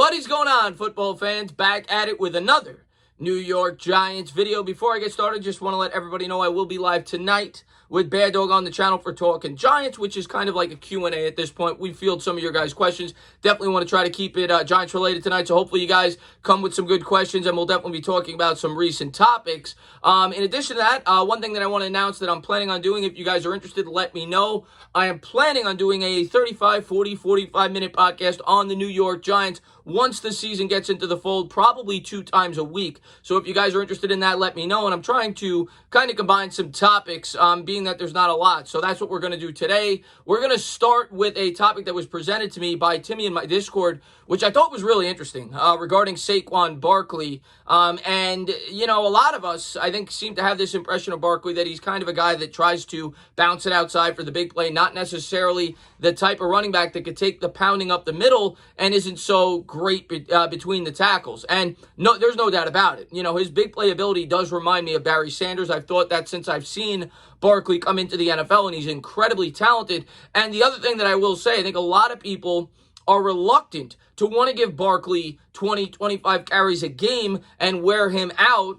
What is going on, football fans? Back at it with another New York Giants video. Before I get started, just want to let everybody know I will be live tonight with Bad Dog on the channel for Talking Giants, which is kind of like a Q&A at this point. We field some of your guys' questions. Definitely want to try to keep it Giants related tonight, so hopefully you guys come with some good questions, and we'll definitely be talking about some recent topics. In addition to that, one thing that I want to announce that I'm planning on doing, if you guys are interested, let me know. I am planning on doing a 35, 40, 45-minute podcast on the New York Giants once the season gets into the fold, probably 2 times a week. So if you guys are interested in that, let me know. And I'm trying to kind of combine some topics, being that there's not a lot. So that's what we're going to do today. We're going to start with a topic that was presented to me by Timmy in my Discord, which I thought was really interesting, regarding Saquon Barkley. And, you know, a lot of us, I think, seem to have this impression of Barkley that he's kind of a guy that tries to bounce it outside for the big play, not necessarily the type of running back that could take the pounding up the middle and isn't so great between the tackles. And no, there's no doubt about it. You know, his big play ability does remind me of Barry Sanders. I've thought that since I've seen Barkley come into the NFL, and he's incredibly talented. And the other thing that I will say, I think a lot of people are reluctant to want to give Barkley 20, 25 carries a game and wear him out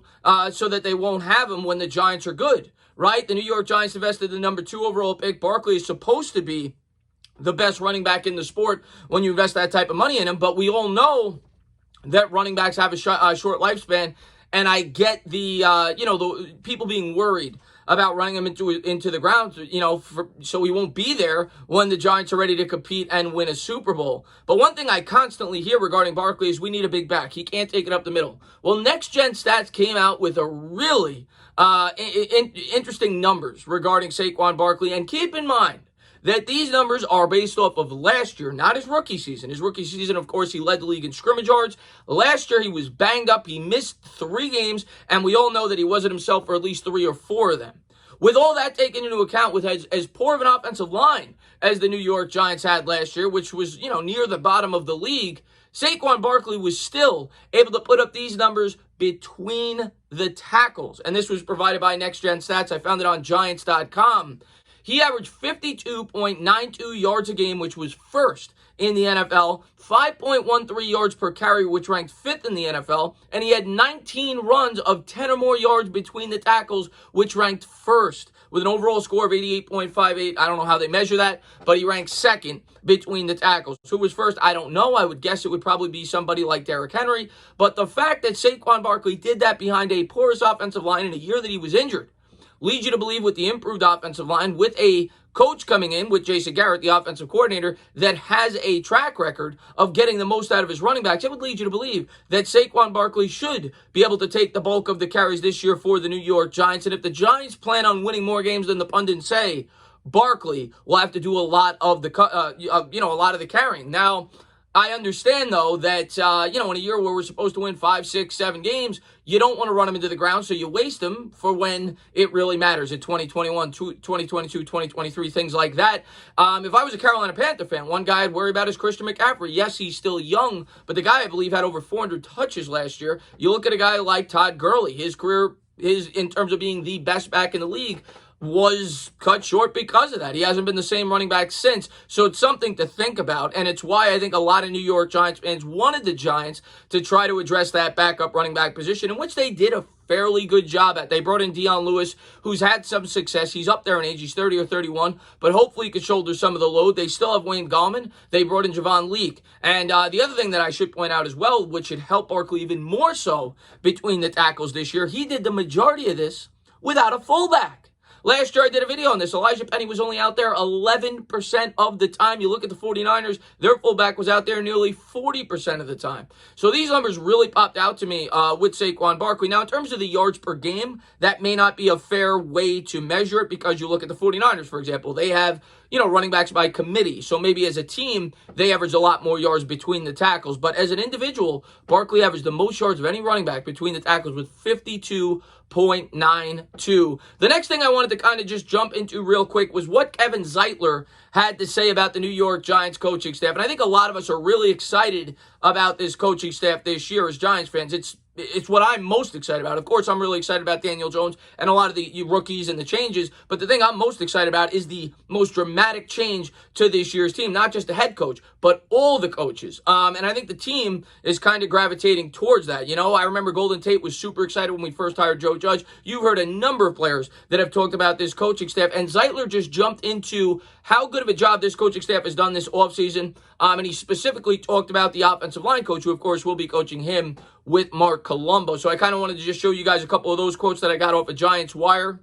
so that they won't have him when the Giants are good, right? The New York Giants invested the number 2 overall pick. Barkley is supposed to be the best running back in the sport when you invest that type of money in him, but we all know that running backs have a short lifespan, and I get the, the people being worried about running him into the ground, so he won't be there when the Giants are ready to compete and win a Super Bowl. But one thing I constantly hear regarding Barkley is we need a big back. He can't take it up the middle. Well, Next Gen Stats came out with a really interesting numbers regarding Saquon Barkley, and keep in mind that these numbers are based off of last year, not his rookie season. His rookie season, of course, he led the league in scrimmage yards. Last year, he was banged up. He missed 3 games, and we all know that he wasn't himself for at least 3 or 4 of them. With all that taken into account, with as poor of an offensive line as the New York Giants had last year, which was, near the bottom of the league, Saquon Barkley was still able to put up these numbers between the tackles. And this was provided by Next Gen Stats. I found it on Giants.com. He averaged 52.92 yards a game, which was first in the NFL, 5.13 yards per carry, which ranked 5th in the NFL, and he had 19 runs of 10 or more yards between the tackles, which ranked first, with an overall score of 88.58. I don't know how they measure that, but he ranked 2nd between the tackles. Who was first? I don't know. I would guess it would probably be somebody like Derrick Henry, but the fact that Saquon Barkley did that behind a porous offensive line in a year that he was injured leads you to believe, with the improved offensive line, with a coach coming in, with Jason Garrett, the offensive coordinator, that has a track record of getting the most out of his running backs, it would lead you to believe that Saquon Barkley should be able to take the bulk of the carries this year for the New York Giants. And if the Giants plan on winning more games than the pundits say, Barkley will have to do a lot of the carrying. Now, I understand, though, that, in a year where we're supposed to win 5, 6, 7 games, you don't want to run him into the ground, so you waste him for when it really matters in 2021, 2022, 2023, things like that. If I was a Carolina Panther fan, one guy I'd worry about is Christian McCaffrey. Yes, he's still young, but the guy, I believe, had over 400 touches last year. You look at a guy like Todd Gurley, his career, in terms of being the best back in the league, was cut short because of that. He hasn't been the same running back since. So it's something to think about, and it's why I think a lot of New York Giants fans wanted the Giants to try to address that backup running back position, in which they did a fairly good job at. They brought in Dion Lewis, who's had some success. He's up there in age. He's 30 or 31, but hopefully he could shoulder some of the load. They still have Wayne Gallman. They brought in Javon Leake. And the other thing that I should point out as well, which should help Barkley even more so between the tackles this year, he did the majority of this without a fullback. Last year, I did a video on this. Elijah Penny was only out there 11% of the time. You look at the 49ers, their fullback was out there nearly 40% of the time. So these numbers really popped out to me with Saquon Barkley. Now, in terms of the yards per game, that may not be a fair way to measure it, because you look at the 49ers, for example. They have, running backs by committee. So maybe as a team, they average a lot more yards between the tackles. But as an individual, Barkley averaged the most yards of any running back between the tackles with 52.92. The next thing I wanted to kind of just jump into real quick was what Kevin Zeitler had to say about the New York Giants coaching staff. And I think a lot of us are really excited about this coaching staff this year as Giants fans. It's it's what I'm most excited about. Of course, I'm really excited about Daniel Jones and a lot of the rookies and the changes, but the thing I'm most excited about is the most dramatic change to this year's team, not just the head coach, but all the coaches. And I think the team is kind of gravitating towards that. You know, I remember Golden Tate was super excited when we first hired Joe Judge. You've heard a number of players that have talked about this coaching staff, and Zeitler just jumped into how good of a job this coaching staff has done this offseason. And he specifically talked about the offensive line coach, who, of course, will be coaching him with Marc Columbo. So I kind of wanted to just show you guys a couple of those quotes that I got off of Giants Wire.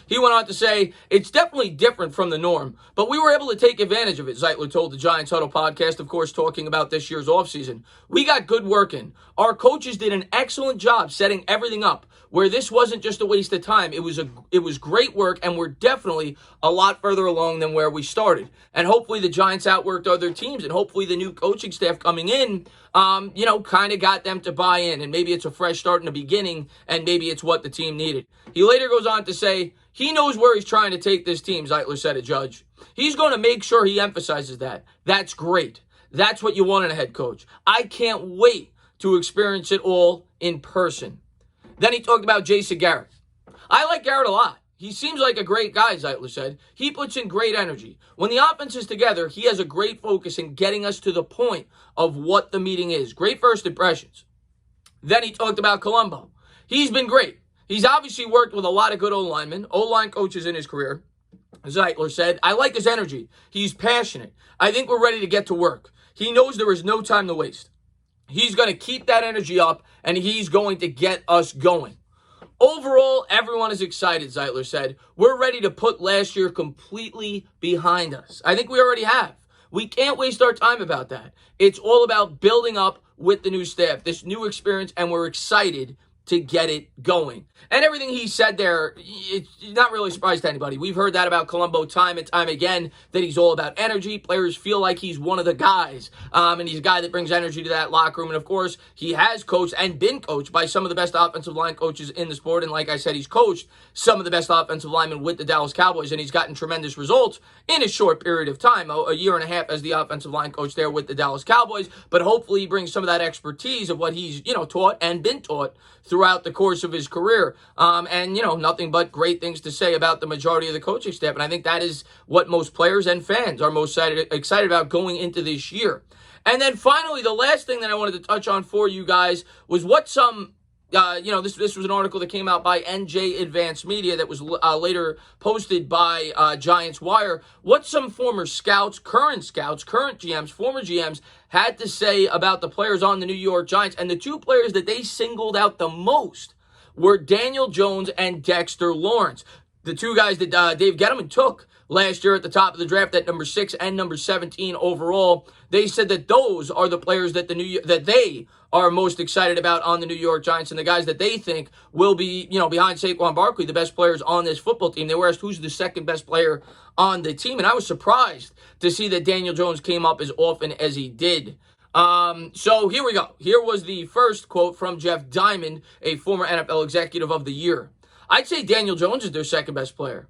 He went on to say, it's definitely different from the norm, but we were able to take advantage of it, Zeitler told the Giants Huddle podcast, of course, talking about this year's offseason. We got good work in. Our coaches did an excellent job setting everything up, where this wasn't just a waste of time. It was great work, and we're definitely a lot further along than where we started. And hopefully the Giants outworked other teams, and hopefully the new coaching staff coming in, kind of got them to buy in, and maybe it's a fresh start in the beginning, and maybe it's what the team needed. He later goes on to say, he knows where he's trying to take this team, Zeitler said to Judge. He's going to make sure he emphasizes that. That's great. That's what you want in a head coach. I can't wait to experience it all in person. Then he talked about Jason Garrett. I like Garrett a lot. He seems like a great guy, Zeitler said. He puts in great energy. When the offense is together, he has a great focus in getting us to the point of what the meeting is. Great first impressions. Then he talked about Columbo. He's been great. He's obviously worked with a lot of good O-linemen, O-line coaches in his career. Zeitler said, I like his energy. He's passionate. I think we're ready to get to work. He knows there is no time to waste. He's going to keep that energy up, and he's going to get us going. Overall, everyone is excited, Zeitler said. We're ready to put last year completely behind us. I think we already have. We can't waste our time about that. It's all about building up with the new staff, this new experience, and we're excited to get it going. And everything he said there, it's not really a surprise to anybody. We've heard that about Columbo time and time again, that he's all about energy. Players feel like he's one of the guys, and he's a guy that brings energy to that locker room. And, of course, he has coached and been coached by some of the best offensive line coaches in the sport. And like I said, he's coached some of the best offensive linemen with the Dallas Cowboys, and he's gotten tremendous results in a short period of time, a year and a half as the offensive line coach there with the Dallas Cowboys. But hopefully he brings some of that expertise of what he's, taught and been taught throughout the course of his career. And nothing but great things to say about the majority of the coaching staff. And I think that is what most players and fans are most excited about going into this year. And then finally, the last thing that I wanted to touch on for you guys was what some this was an article that came out by NJ Advanced Media that was later posted by Giants Wire. What some former scouts, current GMs, former GMs had to say about the players on the New York Giants. And the two players that they singled out the most were Daniel Jones and Dexter Lawrence. The two guys that Dave Gettleman took last year at the top of the draft at number 6 and number 17 overall. They said that those are the players that they are most excited about on the New York Giants, and the guys that they think will be, behind Saquon Barkley, the best players on this football team. They were asked who's the second best player on the team, and I was surprised to see that Daniel Jones came up as often as he did. So here we go. Here was the first quote from Jeff Diamond, a former NFL Executive of the Year. I'd say Daniel Jones is their second best player.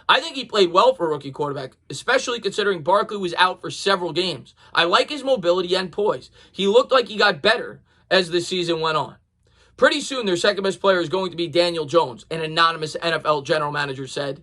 I think he played well for a rookie quarterback, especially considering Barkley was out for several games. I like his mobility and poise. He looked like he got better as the season went on. Pretty soon, their second best player is going to be Daniel Jones, an anonymous NFL general manager said.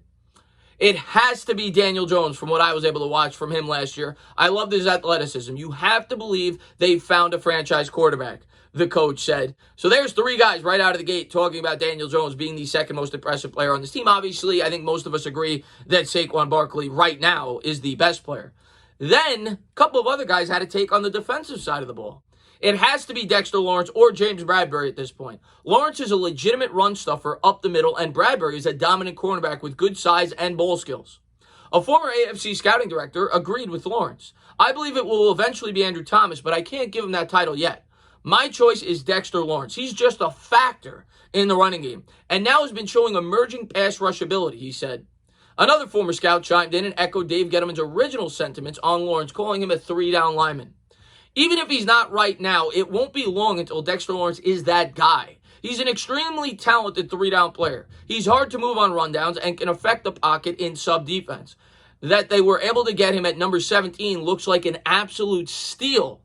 It has to be Daniel Jones from what I was able to watch from him last year. I loved his athleticism. You have to believe they've found a franchise quarterback, the coach said. So there's three guys right out of the gate talking about Daniel Jones being the second most impressive player on this team. Obviously, I think most of us agree that Saquon Barkley right now is the best player. Then, a couple of other guys had to take on the defensive side of the ball. It has to be Dexter Lawrence or James Bradbury at this point. Lawrence is a legitimate run stuffer up the middle, and Bradbury is a dominant cornerback with good size and ball skills. A former AFC scouting director agreed with Lawrence. I believe it will eventually be Andrew Thomas, but I can't give him that title yet. My choice is Dexter Lawrence. He's just a factor in the running game, and now has been showing emerging pass rush ability, he said. Another former scout chimed in and echoed Dave Gettleman's original sentiments on Lawrence, calling him a three-down lineman. Even if he's not right now, it won't be long until Dexter Lawrence is that guy. He's an extremely talented three-down player. He's hard to move on rundowns and can affect the pocket in sub-defense. That they were able to get him at number 17 looks like an absolute steal,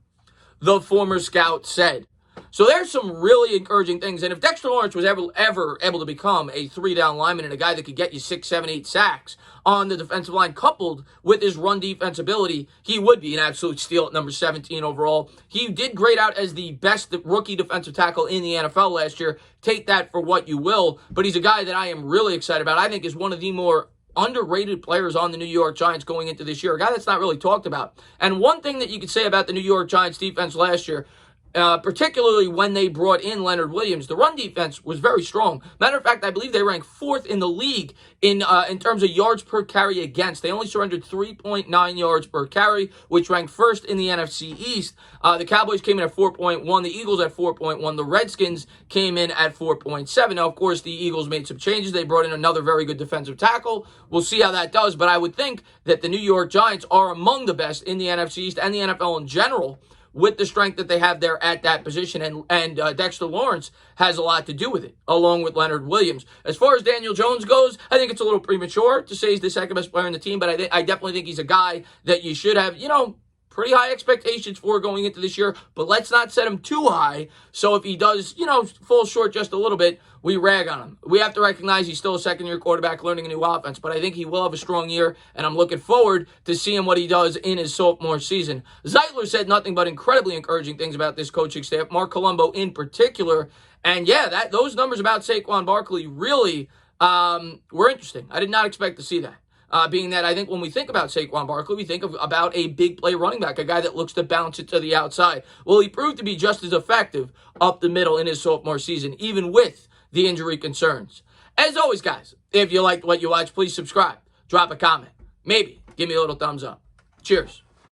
the former scout said. So there's some really encouraging things. And if Dexter Lawrence was ever able to become a 3-down lineman and a guy that could get you 6, 7, 8 sacks on the defensive line, coupled with his run defense ability, he would be an absolute steal at number 17 overall. He did grade out as the best rookie defensive tackle in the NFL last year. Take that for what you will. But he's a guy that I am really excited about. I think is one of the more underrated players on the New York Giants going into this year, a guy that's not really talked about. And one thing that you could say about the New York Giants defense last year, particularly when they brought in Leonard Williams, the run defense was very strong. Matter of fact, I believe they ranked 4th in the league in terms of yards per carry against. They only surrendered 3.9 yards per carry, which ranked 1st in the NFC East. The Cowboys came in at 4.1, the Eagles at 4.1, the Redskins came in at 4.7. Now, of course, the Eagles made some changes. They brought in another very good defensive tackle. We'll see how that does, but I would think that the New York Giants are among the best in the NFC East and the NFL in general, with the strength that they have there at that position. And Dexter Lawrence has a lot to do with it, along with Leonard Williams. As far as Daniel Jones goes, I think it's a little premature to say he's the second best player on the team, but I definitely think he's a guy that you should have, pretty high expectations for going into this year, but let's not set him too high. So if he does, fall short just a little bit, we rag on him. We have to recognize he's still a second-year quarterback learning a new offense, but I think he will have a strong year, and I'm looking forward to seeing what he does in his sophomore season. Zeitler said nothing but incredibly encouraging things about this coaching staff, Marc Columbo in particular, and yeah, those numbers about Saquon Barkley really were interesting. I did not expect to see that. Being that I think when we think about Saquon Barkley, we think about a big play running back, a guy that looks to bounce it to the outside. Well, he proved to be just as effective up the middle in his sophomore season, even with the injury concerns. As always, guys, if you liked what you watched, please subscribe, drop a comment, maybe give me a little thumbs up. Cheers.